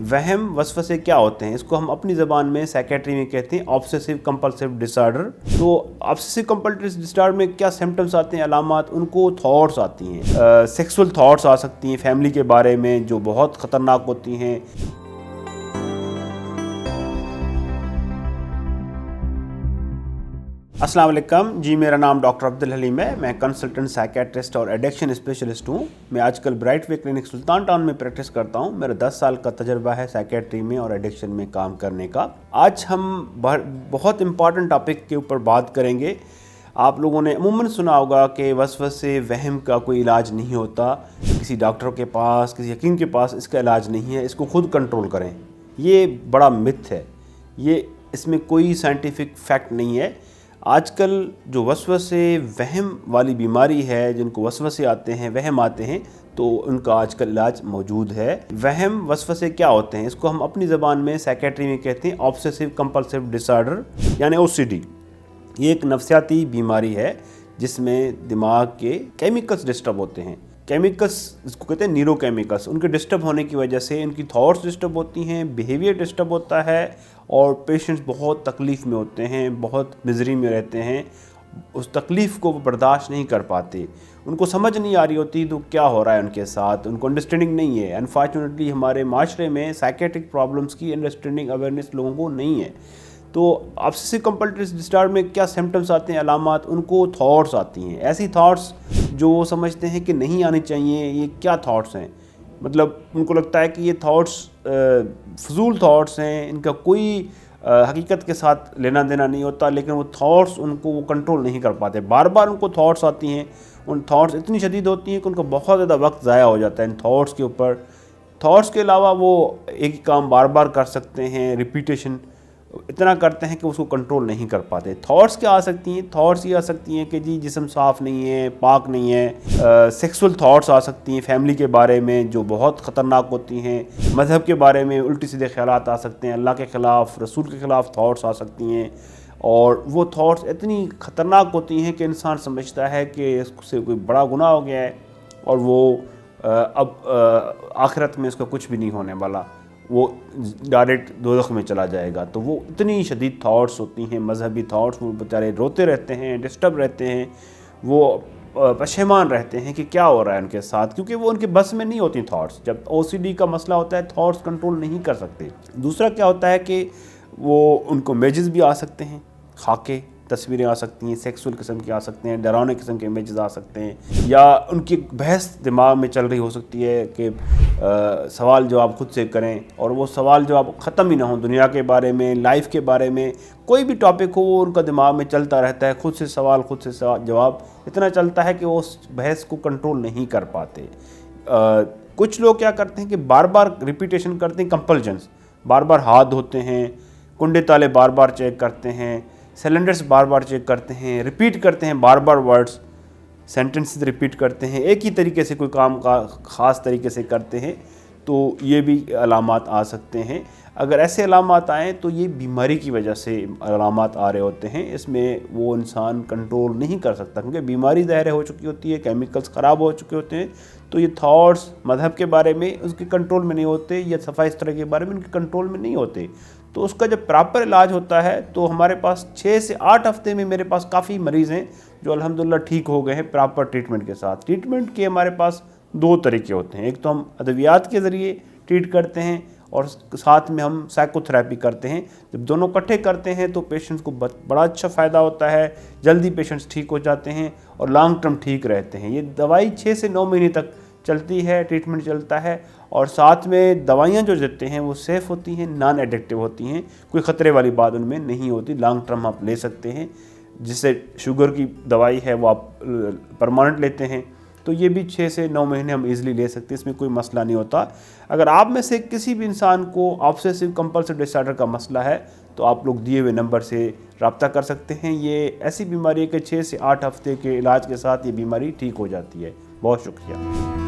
वहम वसवसे क्या होते हैं, इसको हम अपनी ज़बान में साइकेट्री में कहते हैं ऑब्सेसिव कंपल्सिव डिसऑर्डर। तो ऑब्सेसिव कंपल्सिव डिसऑर्डर में क्या सिम्टम्स आते हैं, अलामात, उनको थॉट्स आती हैं, सेक्सुअल थॉट्स आ सकती हैं फैमिली के बारे में जो बहुत ख़तरनाक होती हैं। अस्सलाम वालेकुम जी, मेरा नाम डॉक्टर अब्दुल हलीम है। मैं कंसल्टेंट साइकेट्रिस्ट और एडिक्शन स्पेशलिस्ट हूँ। मैं आजकल ब्राइट वे क्लिनिक सुल्तान टाउन में प्रैक्टिस करता हूँ। मेरा 10 साल का तजर्बा है साइकेट्री में और एडिक्शन में काम करने का। आज हम बहुत इंपॉर्टेंट टॉपिक के ऊपर बात करेंगे। आप लोगों ने अमूमन सुना होगा कि वसवसे वहम का कोई इलाज नहीं होता, किसी डॉक्टर के पास, किसी हकीम के पास इसका इलाज नहीं है, इसको खुद कंट्रोल करें। ये बड़ा मिथ है, इसमें कोई साइंटिफिक फैक्ट नहीं है। आजकल जो वसवसे वहम वाली बीमारी है, जिनको वसवसे आते हैं, वहम आते हैं, तो उनका आजकल इलाज मौजूद है। वहम वसवसे क्या होते हैं, इसको हम अपनी ज़बान में साइकेट्री में कहते हैं ऑब्सेसिव कंपल्सिव डिसऑर्डर यानी OCD। ये एक नफ्सियाती बीमारी है जिसमें दिमाग के केमिकल्स डिस्टर्ब होते हैं। केमिकल्स इसको कहते हैं न्यूरोकेमिकल्स। उनके डिस्टर्ब होने की वजह से इनकी थॉट्स डिस्टर्ब होती हैं, बिहेवियर डिस्टर्ब होता है और पेशेंट्स बहुत तकलीफ़ में होते हैं, बहुत मिजरी में रहते हैं। उस तकलीफ़ को वो बर्दाश्त नहीं कर पाते, उनको समझ नहीं आ रही होती तो क्या हो रहा है उनके साथ, उनको अंडरस्टैंडिंग नहीं है। अनफॉर्चुनेटली हमारे माशरे में साइकेट्रिक प्रॉब्लम्स की अंडरस्टैंडिंग अवेयरनेस लोगों को नहीं है। तो ऑब्सेसिव कंपल्सिव डिसऑर्डर में क्या सिम्टम्स आते हैं, अलामात, उनको थॉट्स आती हैं। ऐसी थॉट्स जो वो समझते हैं कि नहीं आनी चाहिए। ये क्या थॉट्स हैं, मतलब उनको लगता है कि ये थॉट्स फजूल थॉट्स हैं, इनका कोई हकीकत के साथ लेना देना नहीं होता, लेकिन वो थॉट्स उनको वो कंट्रोल नहीं कर पाते। बार बार उनको थॉट्स आती हैं, उन थॉट्स इतनी शदीद होती हैं कि उनका बहुत ज़्यादा वक्त ज़ाया हो जाता है इन थॉट्स के ऊपर। थॉट्स के अलावा वो एक ही काम बार बार कर सकते हैं, रिपीटेशन इतना करते हैं कि उसको कंट्रोल नहीं कर पाते। थॉट्स क्या आ सकती हैं, थॉट्स ये आ सकती हैं कि जी जिस्म साफ़ नहीं है, पाक नहीं है। सेक्सुअल थॉट्स आ सकती हैं फैमिली के बारे में जो बहुत ख़तरनाक होती हैं। मज़हब के बारे में उल्टी सीधे ख्यालात आ सकते हैं, अल्लाह के ख़िलाफ़, रसूल के ख़िलाफ़ थॉट्स आ सकती हैं। और वो थॉट्स इतनी ख़तरनाक होती हैं कि इंसान समझता है कि इससे कोई बड़ा गुनाह हो गया है और वो अब आखिरत में इसका कुछ भी नहीं होने वाला, वो डायरेक्ट दोज़ख में चला जाएगा। तो वो इतनी शदीद थॉट्स होती हैं, मजहबी थॉट्स। वो बेचारे रोते रहते हैं, डिस्टर्ब रहते हैं, वो पशेमान रहते हैं कि क्या हो रहा है उनके साथ, क्योंकि वो उनके बस में नहीं होती थॉट्स। जब OCD का मसला होता है, थॉट्स कंट्रोल नहीं कर सकते। दूसरा क्या होता है कि वो उनको इमेजेस भी आ सकते हैं, खाके तस्वीरें आ सकती हैं, सेक्सुअल किस्म की आ सकते हैं, डरावने किस्म के इमेजेस आ सकते हैं, या उनकी बहस दिमाग में चल रही हो सकती है कि सवाल जवाब खुद से करें और वो सवाल जवाब ख़त्म ही ना हो। दुनिया के बारे में, लाइफ के बारे में, कोई भी टॉपिक हो वो उनका दिमाग में चलता रहता है। खुद से सवाल खुद से जवाब इतना चलता है कि वो उस बहस को कंट्रोल नहीं कर पाते। कुछ लोग क्या करते हैं कि बार बार रिपीटेशन करते हैं, कंपल्जन्स, बार बार हाथ धोते हैं, कुंडे ताले बार बार चेक करते हैं, सिलेंडर्स बार बार चेक करते हैं, रिपीट करते हैं बार बार वर्ड्स, सेंटेंसेस रिपीट करते हैं, एक ही तरीके से कोई काम का ख़ास तरीके से करते हैं। तो ये भी अलामात आ सकते हैं। अगर ऐसे अलामात आएँ तो ये बीमारी की वजह से अलामात आ रहे होते हैं। इसमें वो इंसान कंट्रोल नहीं कर सकता क्योंकि बीमारी ज़ाहिर हो चुकी होती है, केमिकल्स ख़राब हो चुके होते हैं। तो ये थॉट्स मज़हब के बारे में उसके कंट्रोल में नहीं होते, या सफाई इस तरह के बारे में उनके कंट्रोल में नहीं होते। तो उसका जब प्रॉपर इलाज होता है तो हमारे पास 6 से 8 हफ्ते में मेरे पास काफ़ी मरीज़ हैं जो अल्हम्दुलिल्लाह ठीक हो गए हैं प्रॉपर ट्रीटमेंट के साथ। ट्रीटमेंट के हमारे पास 2 तरीके होते हैं। एक तो हम अद्वियात के ज़रिए ट्रीट करते हैं और साथ में हम साइकोथेरेपी करते हैं। जब दोनों इकट्ठे करते हैं तो पेशेंट्स को बड़ा अच्छा फ़ायदा होता है, जल्दी पेशेंट्स ठीक हो जाते हैं और लॉन्ग टर्म ठीक रहते हैं। ये दवाई 6 से 9 महीने तक चलती है, ट्रीटमेंट चलता है, और साथ में दवाइयाँ जो देते हैं वो सेफ़ होती हैं, नॉन एडिक्टिव होती हैं, कोई ख़तरे वाली बात उनमें नहीं होती। लॉन्ग टर्म आप ले सकते हैं। जिससे शुगर की दवाई है वो आप परमानेंट लेते हैं, तो ये भी 6 से 9 महीने हम इजीली ले सकते हैं, इसमें कोई मसला नहीं होता। अगर आप में से किसी भी इंसान को ऑब्सेसिव कंपल्सिव डिसऑर्डर का मसला है तो आप लोग दिए हुए नंबर से रब्ता कर सकते हैं। ये ऐसी बीमारी है कि 6 से 8 हफ्ते के इलाज के साथ ये बीमारी ठीक हो जाती है। बहुत शुक्रिया।